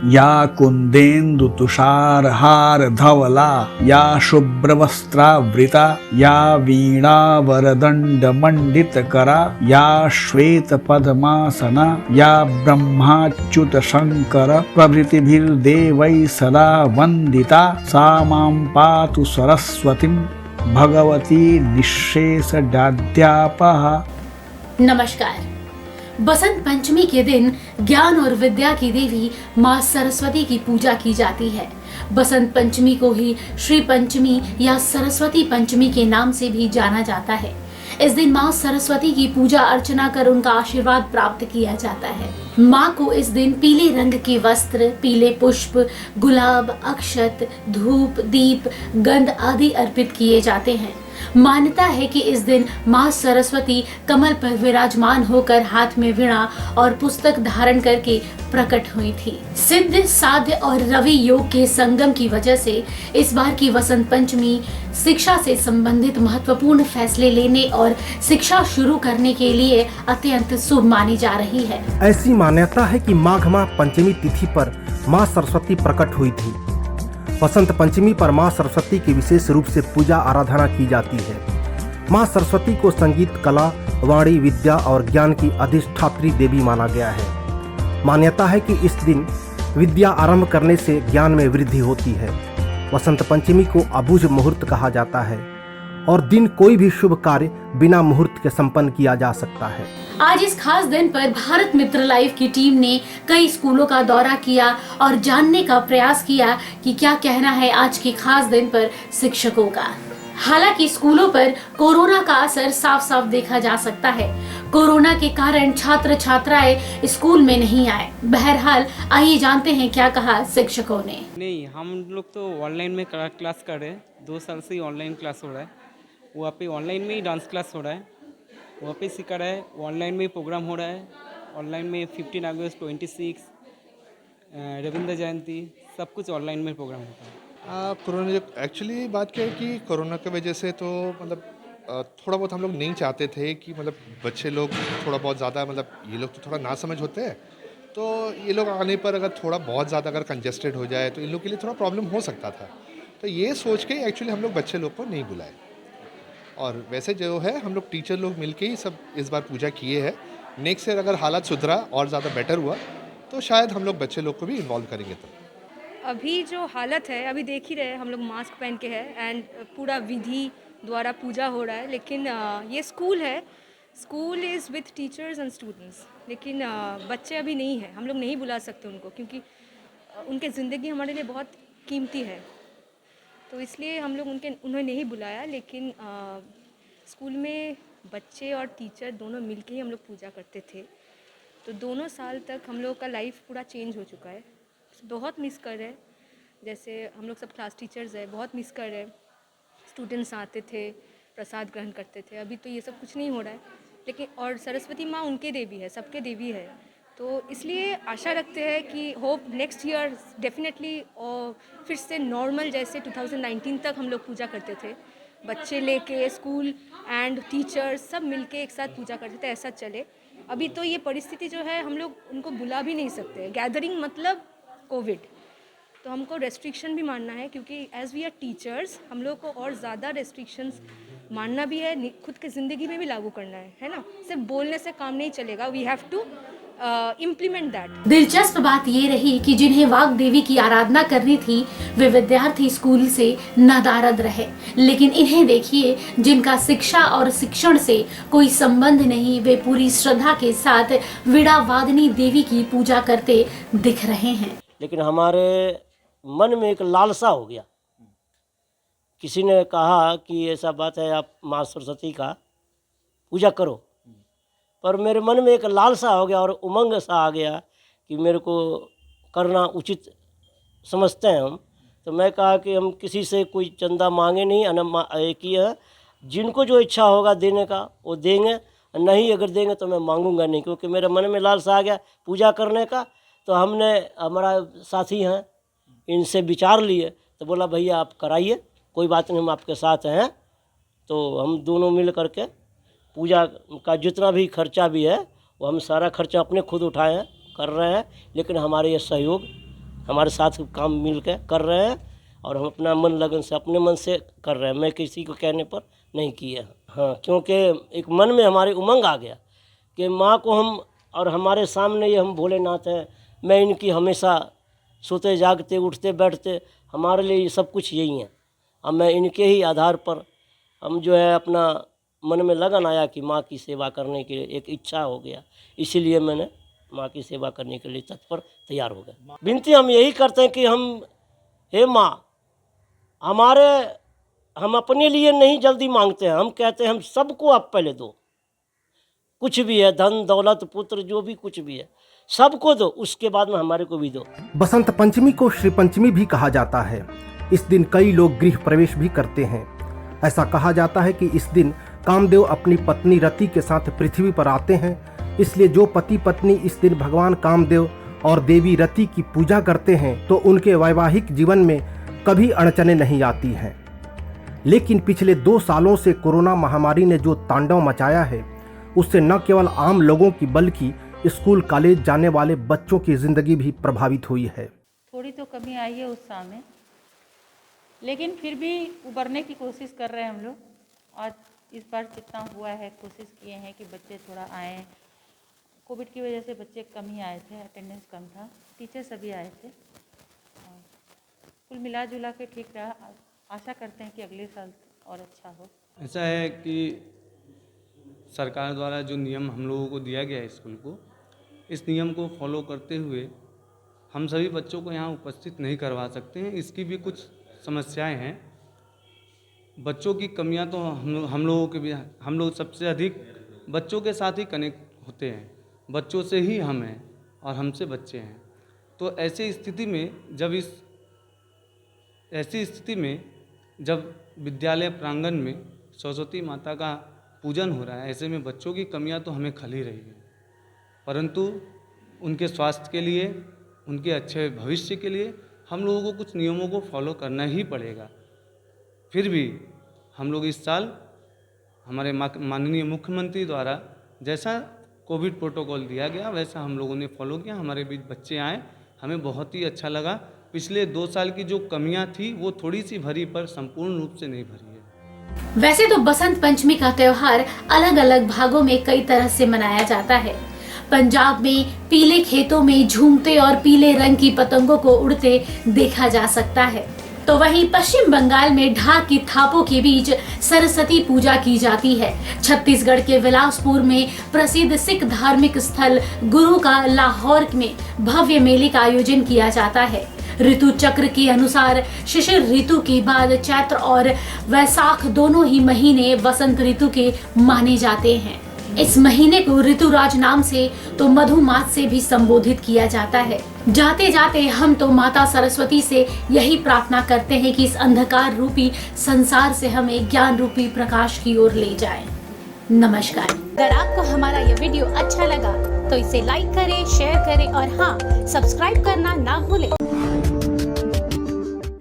या कुन्देन्दु तुषारहार धवला, या शुभ्रवस्त्रावृता, या वीणावरदण्डमण्डितकरा, या श्वेतपद्मासना, या ब्रह्माच्युत शङ्कर प्रभृतिभिर्देवैः सदा वन्दिता, सा मां पातु सरस्वतीं भगवती निःशेषडाद्यापः। नमस्कार। बसंत पंचमी के दिन ज्ञान और विद्या की देवी माँ सरस्वती की पूजा की जाती है। बसंत पंचमी को ही श्री पंचमी या सरस्वती पंचमी के नाम से भी जाना जाता है। इस दिन माँ सरस्वती की पूजा अर्चना कर उनका आशीर्वाद प्राप्त किया जाता है। माँ को इस दिन पीले रंग के वस्त्र, पीले पुष्प, गुलाब, अक्षत, धूप, दीप, गंध आदि अर्पित किए जाते हैं। मान्यता है कि इस दिन माँ सरस्वती कमल पर विराजमान होकर हाथ में वीणा और पुस्तक धारण करके प्रकट हुई थी। सिद्ध, साध्य और रवि योग के संगम की वजह से इस बार की वसंत पंचमी शिक्षा से संबंधित महत्वपूर्ण फैसले लेने और शिक्षा शुरू करने के लिए अत्यंत शुभ मानी जा रही है। ऐसी मान्यता है कि माघ माह पंचमी तिथि पर माँ सरस्वती प्रकट हुई थी। वसंत पंचमी पर माँ सरस्वती की विशेष रूप से पूजा आराधना की जाती है। माँ सरस्वती को संगीत, कला, वाणी, विद्या और ज्ञान की अधिष्ठात्री देवी माना गया है। मान्यता है कि इस दिन विद्या आरंभ करने से ज्ञान में वृद्धि होती है। वसंत पंचमी को अबुझ मुहूर्त कहा जाता है और दिन कोई भी शुभ कार्य बिना मुहूर्त के संपन्न किया जा सकता है। आज इस खास दिन पर भारत मित्र लाइव की टीम ने कई स्कूलों का दौरा किया और जानने का प्रयास किया कि क्या कहना है आज के खास दिन पर शिक्षकों का। हालांकि स्कूलों पर कोरोना का असर साफ साफ देखा जा सकता है। कोरोना के कारण छात्र छात्राएं स्कूल में नहीं आए। बहरहाल आइए जानते हैं क्या कहा शिक्षकों ने। नहीं, हम लोग तो ऑनलाइन में क्लास कर रहे हैं। 2 साल से ही ऑनलाइन क्लास हो रहा है। वहाँ पे ऑनलाइन में ही डांस क्लास हो रहा है, वहाँ पे सिखा रहा है। ऑनलाइन में प्रोग्राम हो रहा है। ऑनलाइन में 15 अगस्त, 26 रविंद्र जयंती, सब कुछ ऑनलाइन में प्रोग्राम होता है। कोरोना एक्चुअली बात क्या है कि कोरोना की वजह से तो मतलब थोड़ा बहुत हम लोग नहीं चाहते थे कि मतलब बच्चे लोग थोड़ा बहुत ज़्यादा मतलब ये लोग तो थोड़ा नासमझ होते हैं, तो ये लोग आने पर अगर थोड़ा बहुत ज़्यादा अगर कंजेस्टेड हो जाए तो इन लोग के लिए थोड़ा प्रॉब्लम हो सकता था। तो ये सोच के एक्चुअली हम लोग बच्चे लोग को नहीं बुलाए और वैसे जो है हम लोग टीचर लोग मिलके ही सब इस बार पूजा किए हैं। नेक्स्ट ईयर अगर हालात सुधरा और ज़्यादा बेटर हुआ तो शायद हम लोग बच्चे लोग को भी इन्वॉल्व करेंगे। तो अभी जो हालत है, अभी देख ही रहे हम लोग मास्क पहन के है एंड पूरा विधि द्वारा पूजा हो रहा है। लेकिन ये स्कूल है, school is with teachers and students, लेकिन बच्चे अभी नहीं है। हम लोग नहीं बुला सकते उनको क्योंकि उनके ज़िंदगी हमारे लिए बहुत कीमती है, तो इसलिए हम लोग उन्हें नहीं बुलाया। लेकिन स्कूल में बच्चे और टीचर दोनों मिलके ही हम लोग पूजा करते थे। तो दोनों साल तक हम लोग का लाइफ पूरा चेंज हो चुका है। बहुत मिस कर रहे हैं। जैसे हम लोग सब क्लास टीचर्स हैं, बहुत मिस कर रहे हैं। स्टूडेंट्स आते थे, प्रसाद ग्रहण करते थे। अभी तो ये सब कुछ नहीं हो रहा है। लेकिन और सरस्वती माँ उनके देवी है, सबके देवी है, तो इसलिए आशा रखते हैं कि होप नेक्स्ट ईयर डेफिनेटली और फिर से नॉर्मल जैसे 2019 तक हम लोग पूजा करते थे। बच्चे लेके स्कूल एंड टीचर्स सब मिलके एक साथ पूजा करते थे, ऐसा चले। अभी तो ये परिस्थिति जो है हम लोग उनको बुला भी नहीं सकते। गैदरिंग मतलब कोविड, तो हमको रेस्ट्रिक्शन भी मानना है क्योंकि एज वी आर टीचर्स हम लोग को और ज़्यादा रेस्ट्रिक्शंस मानना भी है, खुद की ज़िंदगी में भी लागू करना है ना। सिर्फ बोलने से काम नहीं चलेगा, we have to implement that. दिलचस्प बात ये रही कि जिन्हें वाग देवी की आराधना करनी थी वे विद्यार्थी स्कूल से नदारद रहे, लेकिन इन्हें देखिए जिनका शिक्षा और शिक्षण से कोई संबंध नहीं, वे पूरी श्रद्धा के साथ वीणा वादनी देवी की पूजा करते दिख रहे हैं। लेकिन हमारे मन में एक लालसा हो गया। किसी ने कहा कि ऐसा बात है आप माँ सरस्वती का पूजा करो, पर मेरे मन में एक लालसा हो गया और उमंग सा आ गया कि मेरे को करना उचित समझते हैं हम। तो मैं कहा कि हम किसी से कोई चंदा मांगे नहीं, एक ही है, जिनको जो इच्छा होगा देने का वो देंगे, नहीं अगर देंगे तो मैं मांगूंगा नहीं, क्योंकि मेरे मन में लालसा आ गया पूजा करने का। तो हमने, हमारा साथी हैं, इनसे विचार लिए तो बोला भैया आप कराइए, कोई बात नहीं, हम आपके साथ हैं। तो हम दोनों मिल करके पूजा का जितना भी खर्चा भी है वो हम सारा खर्चा अपने खुद उठाए हैं, कर रहे हैं। लेकिन हमारे ये सहयोग हमारे साथ काम मिल के कर रहे हैं और हम अपना मन लगन से अपने मन से कर रहे हैं। मैं किसी को कहने पर नहीं किया। हाँ, क्योंकि एक मन में हमारे उमंग आ गया कि माँ को हम और हमारे सामने ये हम भोलेनाथ हैं। मैं इनकी हमेशा सोते जागते उठते बैठते हमारे लिए ये सब कुछ यही है। अब मैं इनके ही आधार पर हम जो है अपना मन में लगन आया कि माँ की सेवा करने के लिए एक इच्छा हो गया, इसीलिए मैंने माँ की सेवा करने के लिए तत्पर तैयार हो गए। विनती हम यही करते हैं कि हे माँ, हम अपने लिए नहीं जल्दी मांगते हैं, हम कहते हैं हम सबको आप पहले दो। कुछ भी है, धन दौलत पुत्र जो भी कुछ भी है सबको दो, उसके बाद में हमारे को भी दो। बसंत पंचमी को श्री पंचमी भी कहा जाता है। इस दिन कई लोग गृह प्रवेश भी करते हैं। ऐसा कहा जाता है कि इस दिन कामदेव अपनी पत्नी रति के साथ पृथ्वी पर आते हैं, इसलिए जो पति पत्नी इस दिन भगवान कामदेव और देवी रति की पूजा करते हैं तो उनके वैवाहिक जीवन में कभी अड़चनें नहीं आती हैं। लेकिन पिछले 2 सालों से कोरोना महामारी ने जो तांडव मचाया है, उससे न केवल आम लोगों की बल्कि स्कूल कॉलेज जाने वाले बच्चों की ज़िंदगी भी प्रभावित हुई है। थोड़ी तो कमी आई है उत्साह में, लेकिन फिर भी उबरने की कोशिश कर रहे हैं हम लोग। और इस बार जितना हुआ है कोशिश किए हैं कि बच्चे थोड़ा आएँ। कोविड की वजह से बच्चे कम ही आए थे, अटेंडेंस कम था, टीचर सभी आए थे। कुल मिला जुला के ठीक रहा। आशा करते हैं कि अगले साल और अच्छा हो। ऐसा है कि सरकार द्वारा जो नियम हम लोगों को दिया गया है स्कूल को, इस नियम को फॉलो करते हुए हम सभी बच्चों को यहाँ उपस्थित नहीं करवा सकते हैं। इसकी भी कुछ समस्याएं हैं। बच्चों की कमियां तो हम लोगों के भी, हम लोग सबसे अधिक बच्चों के साथ ही कनेक्ट होते हैं। बच्चों से ही हम हैं और हमसे बच्चे हैं। तो ऐसी स्थिति में जब विद्यालय प्रांगण में सरस्वती माता का पूजन हो रहा है, ऐसे में बच्चों की कमियां तो हमें खल ही रही है, परंतु उनके स्वास्थ्य के लिए, उनके अच्छे भविष्य के लिए हम लोगों को कुछ नियमों को फॉलो करना ही पड़ेगा। फिर भी हम लोग इस साल हमारे माननीय मुख्यमंत्री द्वारा जैसा कोविड प्रोटोकॉल दिया गया वैसा हम लोगों ने फॉलो किया। हमारे बीच बच्चे आए, हमें बहुत ही अच्छा लगा। पिछले 2 साल की जो कमियां थी वो थोड़ी सी भरी, पर संपूर्ण रूप से नहीं भरी है। वैसे तो बसंत पंचमी का त्योहार अलग अलग भागों में कई तरह से मनाया जाता है। पंजाब में पीले खेतों में झूमते और पीले रंग की पतंगों को उड़ते देखा जा सकता है, तो वहीं पश्चिम बंगाल में ढाक की थापों के बीच सरस्वती पूजा की जाती है। छत्तीसगढ़ के बिलासपुर में प्रसिद्ध सिख धार्मिक स्थल गुरु का लाहौर में भव्य मेले का आयोजन किया जाता है। ऋतु चक्र के अनुसार शिशिर ऋतु के बाद चैत्र और वैशाख दोनों ही महीने वसंत ऋतु के माने जाते हैं। इस महीने को ऋतुराज नाम से तो मधुमास से भी संबोधित किया जाता है। जाते जाते हम तो माता सरस्वती से यही प्रार्थना करते हैं कि इस अंधकार रूपी संसार से हमें ज्ञान रूपी प्रकाश की ओर ले जाए। नमस्कार। अगर आपको हमारा यह वीडियो अच्छा लगा तो इसे लाइक करें, शेयर करें और हाँ, सब्सक्राइब करना ना भूलें।